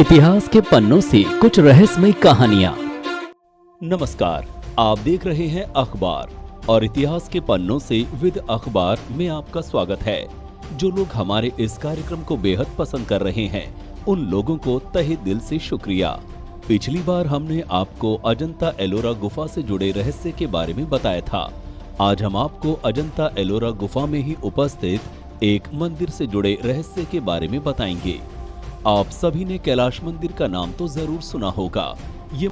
इतिहास के पन्नों से कुछ रहस्यमय कहानियां। नमस्कार, आप देख रहे हैं अखबार और इतिहास के पन्नों से विद अखबार में आपका स्वागत है। जो लोग हमारे इस कार्यक्रम को बेहद पसंद कर रहे हैं उन लोगों को तहे दिल से शुक्रिया। पिछली बार हमने आपको अजंता एलोरा गुफा से जुड़े रहस्य के बारे में बताया था। आज हम आपको अजंता एलोरा गुफा में ही उपस्थित एक मंदिर से जुड़े रहस्य के बारे में बताएंगे। आप सभी ने कैलाश मंदिर का नाम तो जरूर सुना होगा। ये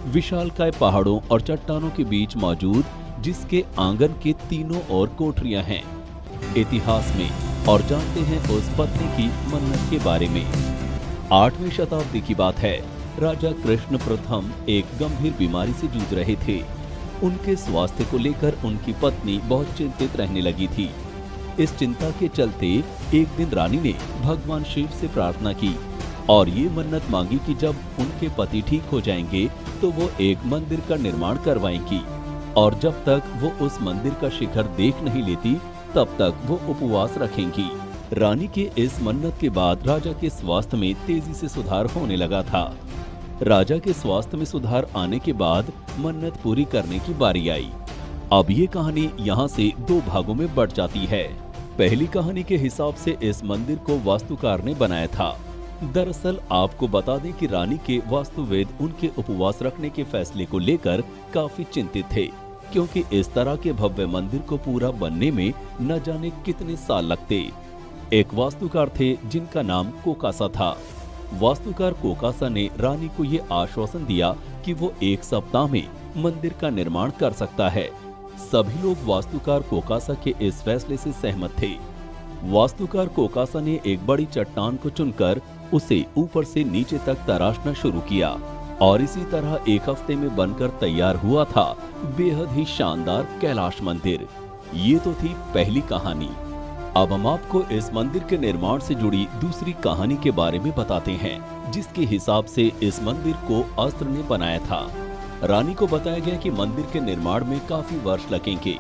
विशालकाय पहाड़ों और चट्टानों के बीच मौजूद जिसके आंगन के तीनों ओर कोठरियां हैं। इतिहास में और जानते हैं उस पत्नी की मन्नत के बारे में। 8वीं शताब्दी की बात है। राजा कृष्ण प्रथम एक गंभीर बीमारी से जूझ रहे थे। उनके स्वास्थ्य को लेकर उनकी पत्नी बहुत चिंतित रहने लगी थी। इस चिंता के चलते एक दिन रानी ने भगवान शिव से प्रार्थना की और ये मन्नत मांगी कि जब उनके पति ठीक हो जाएंगे तो वो एक मंदिर का निर्माण करवाएंगी और जब तक वो उस मंदिर का शिखर देख नहीं लेती तब तक वो उपवास रखेंगी। रानी के इस मन्नत के बाद राजा के स्वास्थ्य में तेजी से सुधार होने लगा था। राजा के स्वास्थ्य में सुधार आने के बाद मन्नत पूरी करने की बारी आई। अब ये कहानी यहाँ से 2 भागों में बढ़ जाती है। पहली कहानी के हिसाब से इस मंदिर को वास्तुकार ने बनाया था। दरअसल आपको बता दें कि रानी के वास्तुवेद उनके उपवास रखने के फैसले को लेकर काफी चिंतित थे, क्योंकि इस तरह के भव्य मंदिर को पूरा बनने में न जाने कितने साल लगते। एक वास्तुकार थे जिनका नाम कोकासा था। वास्तुकार कोकासा ने रानी को ये आश्वासन दिया कि वो 1 सप्ताह में मंदिर का निर्माण कर सकता है। सभी लोग वास्तुकार कोकासा के इस फैसले से सहमत थे। वास्तुकार कोकासा ने एक बड़ी चट्टान को चुनकर उसे ऊपर से नीचे तक तराशना शुरू किया और इसी तरह 1 हफ्ते में बनकर तैयार हुआ था बेहद ही शानदार कैलाश मंदिर। ये तो थी पहली कहानी। अब हम आपको इस मंदिर के निर्माण से जुड़ी दूसरी कहानी के बारे में बताते हैं, जिसके हिसाब से इस मंदिर को अस्त्र ने बनाया था। रानी को बताया गया कि मंदिर के निर्माण में काफी वर्ष लगेंगे।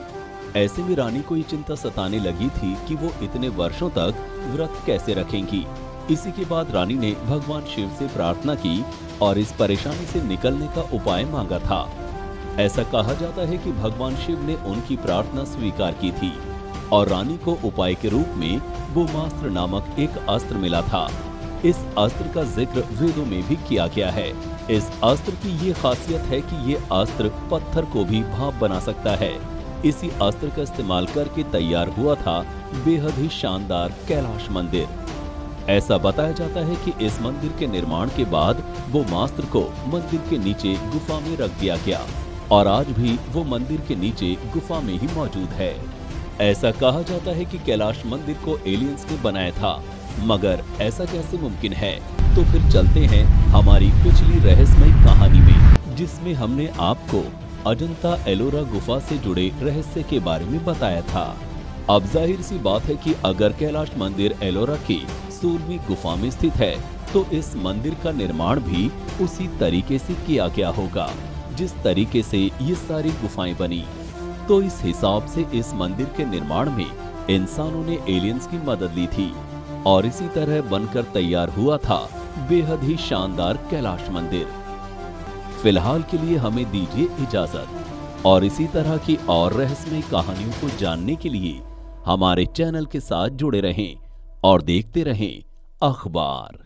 ऐसे में रानी को ये चिंता सताने लगी थी कि वो इतने वर्षों तक व्रत कैसे रखेंगी। इसी के बाद रानी ने भगवान शिव से प्रार्थना की और इस परेशानी से निकलने का उपाय मांगा था। ऐसा कहा जाता है कि भगवान शिव ने उनकी प्रार्थना स्वीकार की थी और रानी को उपाय के रूप में ब्रह्मास्त्र नामक एक अस्त्र मिला था। इस अस्त्र का जिक्र वेदों में भी किया गया है। इस अस्त्र की ये खासियत है कि ये अस्त्र पत्थर को भी भाप बना सकता है। इसी अस्त्र का इस्तेमाल करके तैयार हुआ था बेहद ही शानदार कैलाश मंदिर। ऐसा बताया जाता है कि इस मंदिर के निर्माण के बाद वो मास्त्र को मंदिर के नीचे गुफा में रख दिया गया और आज भी वो मंदिर के नीचे गुफा में ही मौजूद है। ऐसा कहा जाता है कि कैलाश मंदिर को एलियंस ने बनाया था, मगर ऐसा कैसे मुमकिन है? तो फिर चलते हैं हमारी पिछली रहस्यमय कहानी में, जिसमें हमने आपको अजंता एलोरा गुफा से जुड़े रहस्य के बारे में बताया था। अब जाहिर सी बात है कि अगर कैलाश मंदिर एलोरा की 16वीं गुफा में स्थित है तो इस मंदिर का निर्माण भी उसी तरीके से किया गया होगा जिस तरीके से ये सारी गुफाएं बनी। तो इस हिसाब से इस मंदिर के निर्माण में इंसानों ने एलियंस की मदद ली थी और इसी तरह बनकर तैयार हुआ था बेहद ही शानदार कैलाश मंदिर। फिलहाल के लिए हमें दीजिए इजाजत और इसी तरह की और रहस्यमय कहानियों को जानने के लिए हमारे चैनल के साथ जुड़े रहें और देखते रहें अखबार।